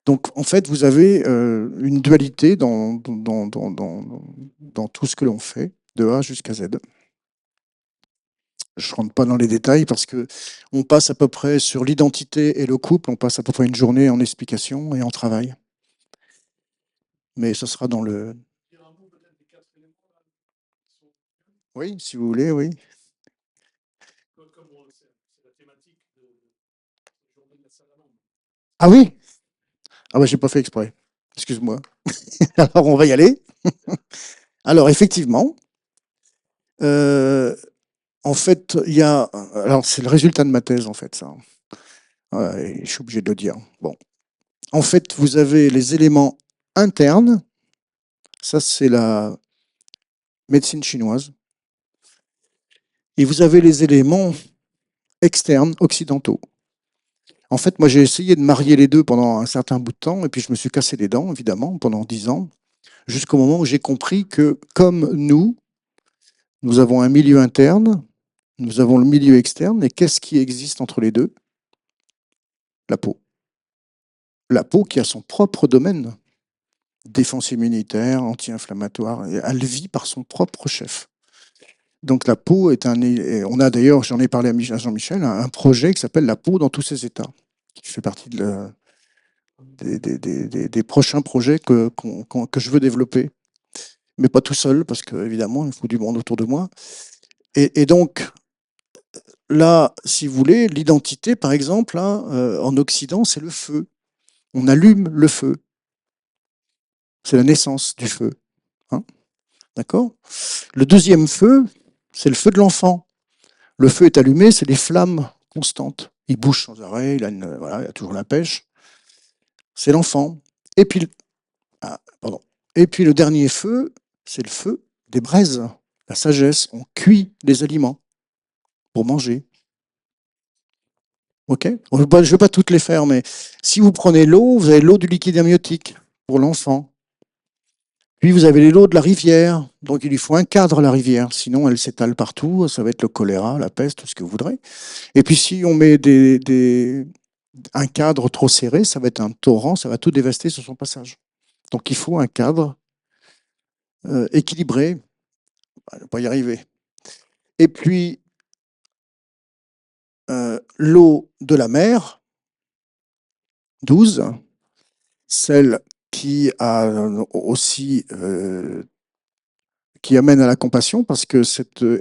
S1: Donc, en fait, vous avez une dualité dans tout ce que l'on fait, de A jusqu'à Z. Je ne rentre pas dans les détails parce que on passe à peu près sur l'identité et le couple, on passe à peu près une journée en explication et en travail. Mais ce sera dans le... Oui, si vous voulez, oui. Ah oui? Ah bah j'ai pas fait exprès. Excuse-moi. Alors on va y aller. Alors effectivement, euh, en fait, il y a... Alors c'est le résultat de ma thèse en fait, ça. Ouais, je suis obligé de le dire. Bon. En fait, vous avez les éléments internes, ça c'est la médecine chinoise, et vous avez les éléments externes, occidentaux. En fait, moi j'ai essayé de marier les deux pendant un certain bout de temps, et puis je me suis cassé les dents, évidemment, pendant 10 ans, jusqu'au moment où j'ai compris que, comme nous avons un milieu interne, nous avons le milieu externe, et qu'est-ce qui existe entre les deux? La peau. La peau qui a son propre domaine, défense immunitaire, anti-inflammatoire, et elle vit par son propre chef. Donc la peau est un... On a d'ailleurs, j'en ai parlé à Jean-Michel, un projet qui s'appelle La peau dans tous ses états, qui fait partie des prochains projets que je veux développer. Mais pas tout seul, parce qu'évidemment, il faut du monde autour de moi. Et donc, là, si vous voulez, l'identité, par exemple, là, en Occident, c'est le feu. On allume le feu. C'est la naissance du feu. Hein, d'accord? Le deuxième feu, c'est le feu de l'enfant. Le feu est allumé, c'est des flammes constantes. Il bouge sans arrêt, voilà, il a toujours la pêche. C'est l'enfant. Et puis, pardon. Et puis le dernier feu, c'est le feu des braises, la sagesse. On cuit les aliments pour manger. Ok? Je ne vais pas toutes les faire, mais si vous prenez l'eau, vous avez l'eau du liquide amniotique pour l'enfant. Puis vous avez l'eau de la rivière, donc il lui faut un cadre à la rivière, sinon elle s'étale partout, ça va être le choléra, la peste, tout ce que vous voudrez. Et puis si on met un cadre trop serré, ça va être un torrent, ça va tout dévaster sur son passage. Donc il faut un cadre équilibré, on va pas y arriver. Et puis l'eau de la mer, 12, celle qui a aussi qui amène à la compassion parce que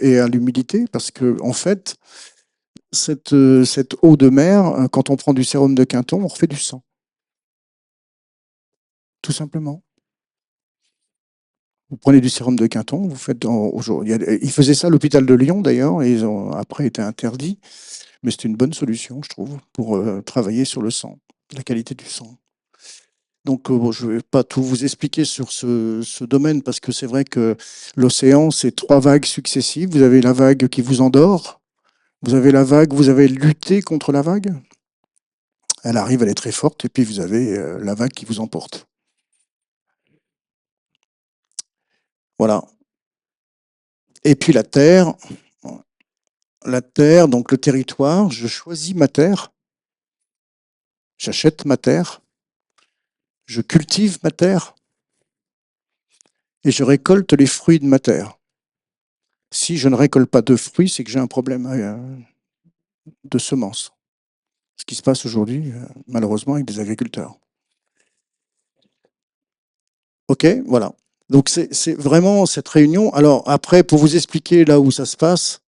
S1: et à l'humilité, parce que en fait, cette eau de mer, quand on prend du sérum de Quinton, on refait du sang. Tout simplement. Vous prenez du sérum de Quinton, vous faites ils faisaient ça à l'hôpital de Lyon d'ailleurs, et ils ont après été interdits, mais c'est une bonne solution, je trouve, pour travailler sur le sang, la qualité du sang. Donc, bon, je ne vais pas tout vous expliquer sur ce domaine parce que c'est vrai que l'océan, c'est 3 vagues successives. Vous avez la vague qui vous endort, vous avez la vague, vous avez lutté contre la vague. Elle arrive, elle est très forte, et puis vous avez la vague qui vous emporte. Voilà. Et puis la terre, donc le territoire, je choisis ma terre, j'achète ma terre, je cultive ma terre, et je récolte les fruits de ma terre. Si je ne récolte pas de fruits, c'est que j'ai un problème de semences. Ce qui se passe aujourd'hui, malheureusement, avec des agriculteurs. OK, voilà. Donc c'est vraiment cette réunion. Alors après, pour vous expliquer là où ça se passe,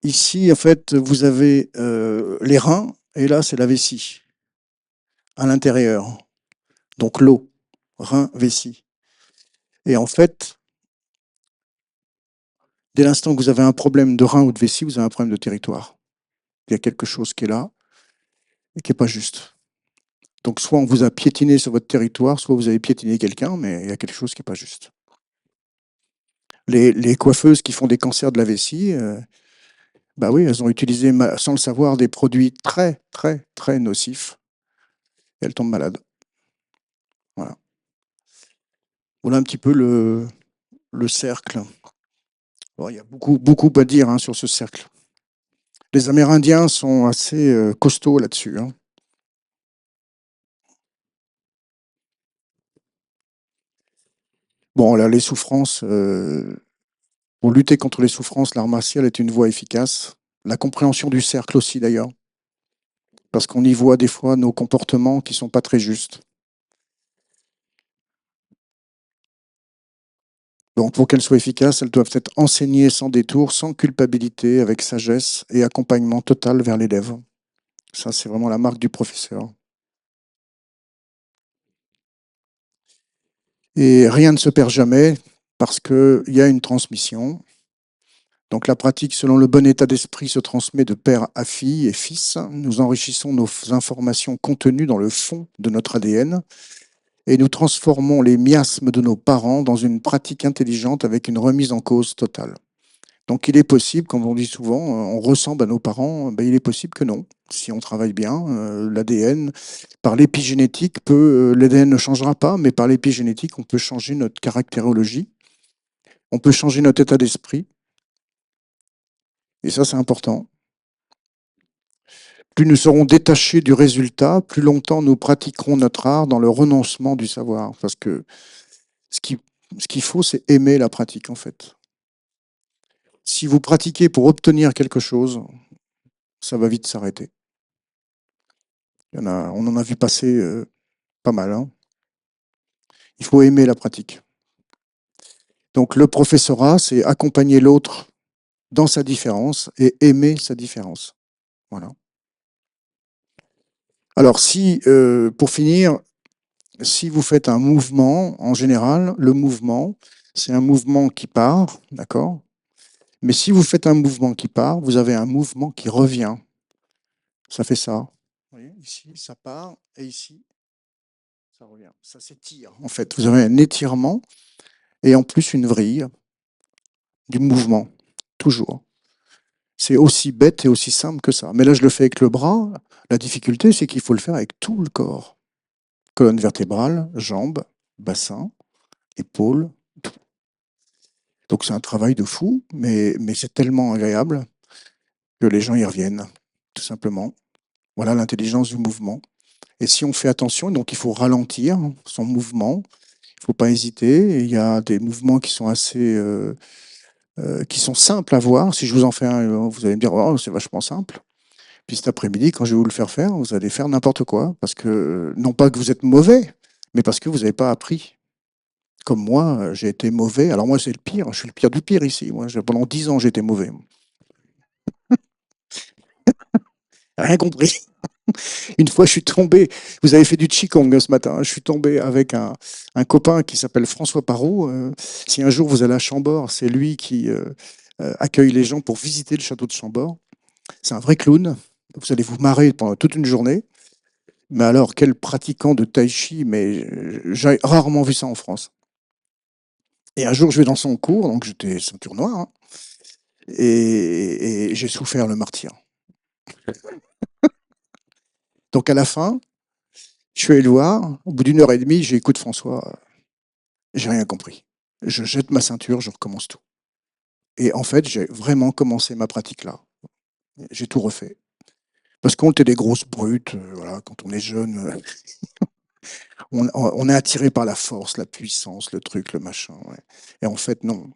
S1: ici, en fait, vous avez les reins, et là, c'est la vessie, à l'intérieur. Donc l'eau, rein, vessie. Et en fait, dès l'instant que vous avez un problème de rein ou de vessie, vous avez un problème de territoire. Il y a quelque chose qui est là et qui n'est pas juste. Donc soit on vous a piétiné sur votre territoire, soit vous avez piétiné quelqu'un, mais il y a quelque chose qui n'est pas juste. Les coiffeuses qui font des cancers de la vessie, bah oui, elles ont utilisé, sans le savoir, des produits très, très, très nocifs. Et elles tombent malades. Voilà. Voilà un petit peu le cercle. Bon, il y a beaucoup, beaucoup à dire sur ce cercle. Les Amérindiens sont assez costauds là-dessus. Bon, là, les souffrances, pour lutter contre les souffrances, l'art martial est une voie efficace. La compréhension du cercle aussi, d'ailleurs, parce qu'on y voit des fois nos comportements qui ne sont pas très justes. Donc, pour qu'elles soient efficaces, elles doivent être enseignées sans détour, sans culpabilité, avec sagesse et accompagnement total vers l'élève. Ça, c'est vraiment la marque du professeur. Et rien ne se perd jamais parce qu'il y a une transmission. Donc la pratique, selon le bon état d'esprit, se transmet de père à fille et fils. Nous enrichissons nos informations contenues dans le fond de notre ADN et nous transformons les miasmes de nos parents dans une pratique intelligente avec une remise en cause totale. Donc il est possible, comme on dit souvent, on ressemble à nos parents, ben, il est possible que non. Si on travaille bien, l'ADN, par l'épigénétique, l'ADN ne changera pas, mais par l'épigénétique, on peut changer notre caractérologie, on peut changer notre état d'esprit, et ça c'est important. Plus nous serons détachés du résultat, plus longtemps nous pratiquerons notre art dans le renoncement du savoir. Parce que ce qu'il faut, c'est aimer la pratique, en fait. Si vous pratiquez pour obtenir quelque chose, ça va vite s'arrêter. On en a vu passer pas mal. Il faut aimer la pratique. Donc le professorat, c'est accompagner l'autre dans sa différence et aimer sa différence. Voilà. Alors pour finir, si vous faites un mouvement, en général, le mouvement, c'est un mouvement qui part, d'accord? Mais si vous faites un mouvement qui part, vous avez un mouvement qui revient. Ça fait ça. Vous voyez, ici, ça part, et ici, ça revient. Ça s'étire, en fait. Vous avez un étirement, et en plus une vrille du mouvement, toujours. C'est aussi bête et aussi simple que ça. Mais là, je le fais avec le bras. La difficulté, c'est qu'il faut le faire avec tout le corps. Colonne vertébrale, jambes, bassin, épaules, tout. Donc c'est un travail de fou, mais c'est tellement agréable que les gens y reviennent, tout simplement. Voilà l'intelligence du mouvement. Et si on fait attention, donc il faut ralentir son mouvement, il ne faut pas hésiter. Il y a des mouvements qui sont qui sont simples à voir. Si je vous en fais un, vous allez me dire, oh, c'est vachement simple. Puis cet après-midi, quand je vais vous le faire faire, vous allez faire n'importe quoi. Parce que, non pas que vous êtes mauvais, mais parce que vous n'avez pas appris. Comme moi, j'ai été mauvais. Alors moi, c'est le pire. Je suis le pire du pire ici. Moi, pendant 10 ans, j'étais mauvais. Rien compris. Une fois, je suis tombé. Vous avez fait du Qigong ce matin. Je suis tombé avec un copain qui s'appelle François Parot. Si un jour vous allez à Chambord, c'est lui qui accueille les gens pour visiter le château de Chambord. C'est un vrai clown. Vous allez vous marrer pendant toute une journée. Mais alors, quel pratiquant de tai chi, mais j'ai rarement vu ça en France. Et un jour, je vais dans son cours, donc j'étais ceinture noire, et j'ai souffert le martyre. Donc à la fin, je suis allé le voir. Au bout d'une heure et demie, j'ai écoute François, j'ai rien compris. Je jette ma ceinture, je recommence tout. Et en fait, j'ai vraiment commencé ma pratique là. J'ai tout refait. Parce qu'on était des grosses brutes, voilà, quand on est jeune, on est attiré par la force, la puissance, le truc, le machin. Ouais. Et en fait, non,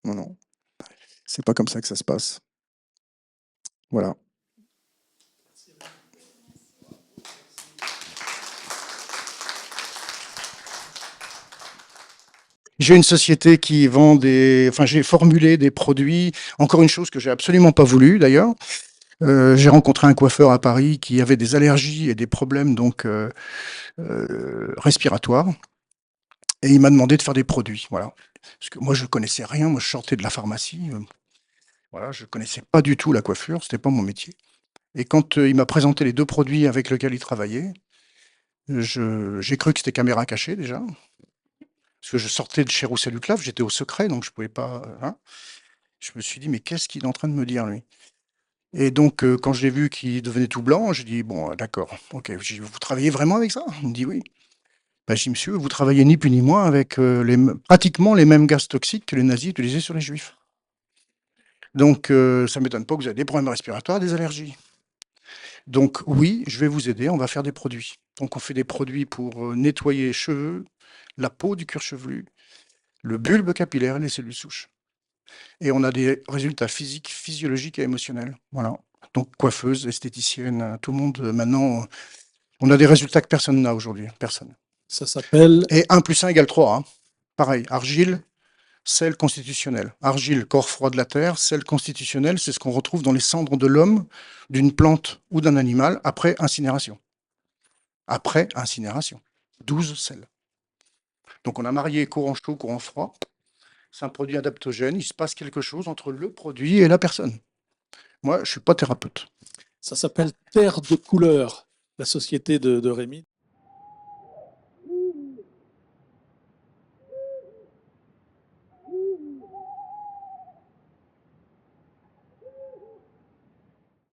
S1: non, non. C'est pas comme ça que ça se passe. Voilà. J'ai une société qui vend j'ai formulé des produits, encore une chose que j'ai absolument pas voulu d'ailleurs, J'ai rencontré un coiffeur à Paris qui avait des allergies et des problèmes donc respiratoires et il m'a demandé de faire des produits, voilà. Parce que moi je connaissais rien, moi je sortais de la pharmacie, voilà, je connaissais pas du tout la coiffure, c'était pas mon métier et quand, il m'a présenté les 2 produits avec lesquels il travaillait, je j'ai cru que c'était caméra cachée déjà, parce que je sortais de chez Roussel Luclave, j'étais au secret donc je pouvais pas, hein. Je me suis dit: «Mais qu'est-ce qu'il est en train de me dire lui?» Et donc, quand je l'ai vu qu'il devenait tout blanc, j'ai dit: «Bon, d'accord, OK». J'ai dit: «Vous travaillez vraiment avec ça?» Il me dit: «Oui». Bah, j'ai dit: «Monsieur, vous travaillez ni plus ni moins avec, pratiquement les mêmes gaz toxiques que les nazis utilisaient sur les juifs. Donc, ça m'étonne pas que vous avez des problèmes respiratoires, des allergies. Donc oui, je vais vous aider, on va faire des produits». Donc on fait des produits pour, nettoyer les cheveux, la peau du cuir chevelu, le bulbe capillaire et les cellules souches. Et on a des résultats physiques, physiologiques et émotionnels. Voilà. Donc coiffeuse, esthéticienne, tout le monde, maintenant, on a des résultats que personne n'a aujourd'hui, personne.
S2: Ça s'appelle
S1: Et 1 + 1 = 3, hein. Pareil, argile, sel constitutionnel. Argile, corps froid de la terre, sel constitutionnel, c'est ce qu'on retrouve dans les cendres de l'homme, d'une plante ou d'un animal après incinération. Après incinération. 12 sels. Donc on a marié courant chaud, courant froid. C'est un produit adaptogène, il se passe quelque chose entre le produit et la personne. Moi, je suis pas thérapeute.
S2: ça s'appelle Terre de couleur, la société de Rémi.